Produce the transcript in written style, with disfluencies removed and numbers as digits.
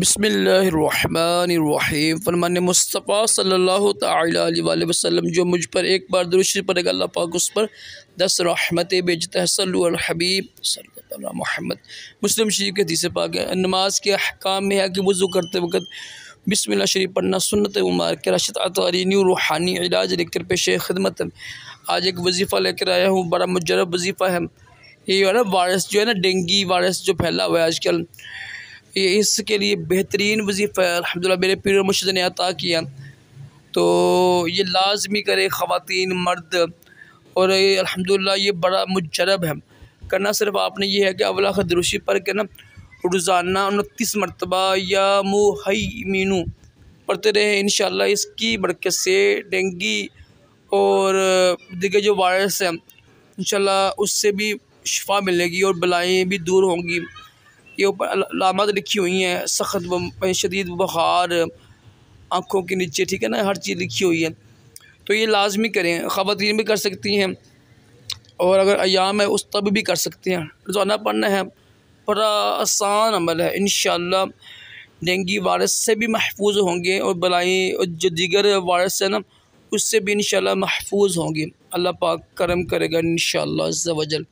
बिस्मिल्लाहिर्रहमानिर्रहीम। फरमान मुस्तफ़ा सल्लल्लाहु तआला अलैहि वसल्लम, जो मुझ पर एक बार दुरूद शरीफ पढ़ेगा अल्लाह पाक उस पर 10 रहमतें भेजता है। सल्लु अल हबीब सल्लल्लाहु अलैहि मोहम्मद। मुस्लिम शरीफ के हदीस पाक है। नमाज के अहकाम में है कि वज़ू करते वक्त बिस्मिल्लाह शरीफ पढ़ना सुन्नत मुबारक रशद अतारीनी रूहानी इलाज लेकर पेश खिदमत। आज एक वजीफ़ा लेकर आया हूँ, बड़ा मुजरब वजीफ़ा है। ये है ना वायरस जो है ना, डेंगू वायरस जो फैला हुआ है आजकल, ये इसके लिए बेहतरीन वजीफ़ा है। अल्हम्दुलिल्लाह मेरे पीर मुर्शिद ने अता किया, तो ये लाजमी करे ख़वातीन मर्द, और ये अल्हम्दुलिल्लाह ये बड़ा मुजरब है। करना सिर्फ आपने ये है कि अवला दुरूद पढ़ के ना रोज़ाना 29 मरतबा या मुहैमिनू पढ़ते रहे। इंशाअल्लाह इसकी बरकत से डेंगू और दीगर जो वायरस है इंशाअल्लाह उससे भी शिफा मिलेगी और बलाएँ भी दूर होंगी। ये ऊपर अलामत लिखी हुई हैं, सख्त शदीद बुखार, आँखों के नीचे, ठीक है ना, हर चीज़ लिखी हुई है। तो ये लाजमी करें, ख़वातीन भी कर सकती हैं और अगर अयाम है उस तब भी कर सकते हैं। रोज़ाना पढ़ना है, बड़ा आसान अमल है। इंशाअल्लाह डेंगू वायरस से भी महफूज होंगे और बलाएँ और जो दीगर वायरस है ना उससे भी इंशाअल्लाह महफूज होंगे। अल्लाह पाक करम करेगा इंशाअल्लाह अज़्ज़ा वजल।